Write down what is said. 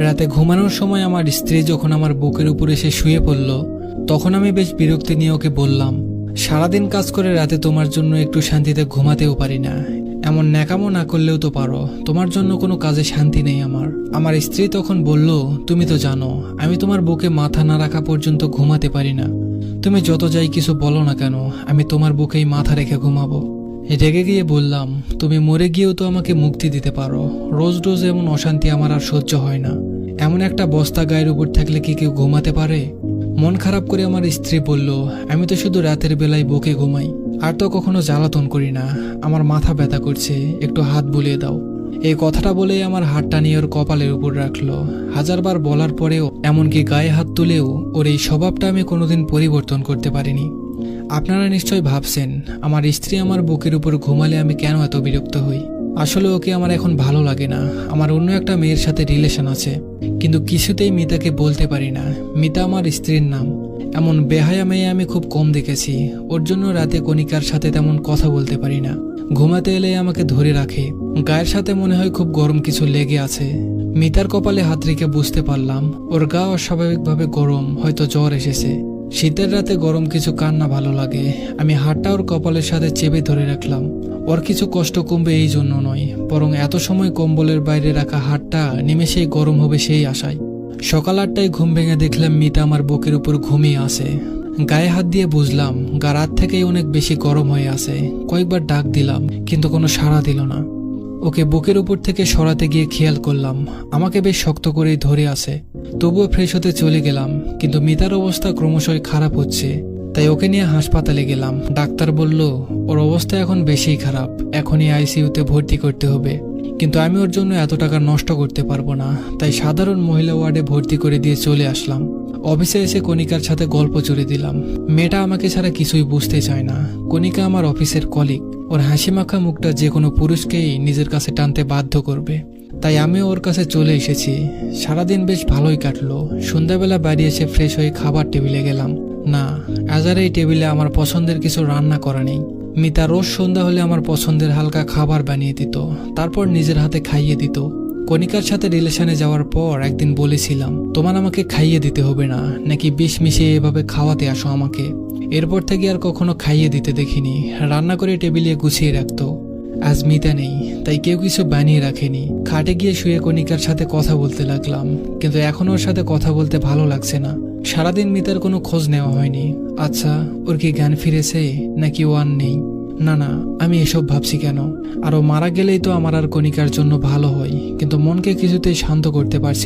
রাতে ঘুমানোর সময় আমার স্ত্রী যখন আমার বুকের উপর এসে শুয়ে পড়ল, তখন আমি বেশ বিরক্তি নিয়ে ওকে বললাম, সারাদিন কাজ করে রাতে তোমার জন্য একটু শান্তিতে ঘুমাতেও পারি না। এমন ন্যাকামো না করলেও তো পারো, তোমার জন্য কোনো কাজে শান্তি নেই আমার। আমার স্ত্রী তখন বলল, তুমি তো জানো আমি তোমার বুকে মাথা না রাখা পর্যন্ত ঘুমাতে পারি না। তুমি যত যাই কিছু বলো না কেন, আমি তোমার বুকেই মাথা রেখে ঘুমাবো। রেগে গিয়ে বললাম, তুমি মরে গিয়েও তো আমাকে মুক্তি দিতে পারো। রোজ রোজ এমন অশান্তি আমার আর সহ্য হয় না। এমন একটা বস্তা গায়ের উপর থাকলে কি কেউ ঘুমাতে পারে? মন খারাপ করে আমার স্ত্রী বলল, আমি তো শুধু রাতের বেলায় বুকে ঘুমাই, আর তো কখনো জ্বালাতন করি না। আমার মাথা ব্যথা করছে, একটু হাত বুলিয়ে দাও। এই কথাটা বলেই আমার হাতটা নিয়ে ওর কপালের উপর রাখলো। হাজারবার বলার পরেও, এমনকি গায়ে হাত তুলেও ওর এই স্বভাবটা আমি কোনোদিন পরিবর্তন করতে পারিনি। আপনারা নিশ্চয় ভাবছেন, আমার স্ত্রী আমার বুকের উপর ঘুমালে আমি কেন এত বিরক্ত হই। আসলে ওকে আমার এখন ভালো লাগে না। আমার অন্য একটা মেয়ের সাথে রিলেশন আছে, কিন্তু কিছুতেই মিতাকে বলতে পারি না। মিতা আমার স্ত্রীর নাম। এমন বেহায়া মেয়ে আমি খুব কম দেখেছি। ওর জন্য রাতে কণিকার সাথে তেমন কথা বলতে পারি না। ঘুমাতে এলে আমাকে ধরে রাখে। গায়ের সাথে মনে হয় খুব গরম কিছু লেগে আছে। মিতার কপালে হাত রেখে বুঝতে পারলাম ওর গা অস্বাভাবিকভাবে গরম, হয়তো জ্বর এসেছে। শীতের রাতে গরম কিছু কার না ভালো লাগে। আমি হাতটা ওর কপালের সাথে চেপে ধরে রাখলাম। ওর কিছু কষ্ট কমবে এই জন্য নয়, বরং এত সময় কম্বলের বাইরে রাখা হাতটা নিমেষেই গরম হবে সেই আশায়। সকাল 8টায় ঘুম ভেঙে দেখলাম মিতা আমার বুকের উপর ঘুমিয়ে আছে। গায়ে হাত দিয়ে বুঝলাম গা রাত থেকেই অনেক বেশি গরম হয়ে আছে। কয়েকবার ডাক দিলাম, কিন্তু কোনো সাড়া দিল না। ওকে বুকের উপর থেকে সরাতে গিয়ে খেয়াল করলাম আমাকে বেশ শক্ত করেই ধরে আছে। তবুও ফ্রেশ হতে চলে গেলাম, কিন্তু মিতার অবস্থা ক্রমশই খারাপ হচ্ছে। তাই ওকে নিয়ে হাসপাতালে গেলাম। ডাক্তার বলল ওর অবস্থা এখন বেশিই খারাপ, এখনই আইসিইউতে ভর্তি করতে হবে। কিন্তু আমি ওর জন্য এত টাকা নষ্ট করতে পারবো না, তাই সাধারণ মহিলা ওয়ার্ডে ভর্তি করে দিয়ে চলে আসলাম। অফিসে এসে কণিকার সাথে গল্প জুড়ে দিলাম। মেয়েটা আমাকে ছাড়া কিছুই বুঝতে চায় না। কণিকা আমার অফিসের কলিগ। ওর হাসি মাখা মুখটা যে কোনো পুরুষকেই নিজের কাছে টানতে বাধ্য করবে। তাই আমিও ওর কাছে চলে এসেছি। সারাদিন বেশ ভালোই কাটলো। সন্ধ্যাবেলা বাড়ি এসে ফ্রেশ হয়ে খাবার টেবিলে গেলাম। না, আজ আর এই টেবিলে আমার পছন্দের কিছু রান্না করা নেই। মিতা রোজ সন্ধ্যা হলে আমার পছন্দের হালকা খাবার বানিয়ে দিত, তারপর নিজের হাতে খাইয়ে দিত। কণিকার সাথে রিলেশনে যাওয়ার পর একদিন বলেছিলাম, তোমার আমাকে খাইয়ে দিতে হবে না, নাকি বিষ মিশিয়ে এভাবে খাওয়াতে আসো আমাকে। এরপর থেকে আর কখনো খাইয়ে দিতে দেখিনি। রান্না করে টেবিলে গুছিয়ে রাখতো। আজ মিতা নেই, তাই কেউ কিছু বানিয়ে রাখেনি। খাটে গিয়ে শুয়ে কণিকার সাথে কথা বলতে লাগলাম, কিন্তু এখন ওর সাথে কথা বলতে ভালো লাগছে না। সারাদিন মিতার কোনো খোঁজ নেওয়া হয়নি। আচ্ছা, ওর কি জ্ঞান ফিরেছে, নাকি ও আর নেই? না না, আমি এসব ভাবছি কেন? আর ও মারা গেলেই তো আমার আর কণিকার জন্য ভালো হয়, কিন্তু মনকে কিছুতেই শান্ত করতে পারছি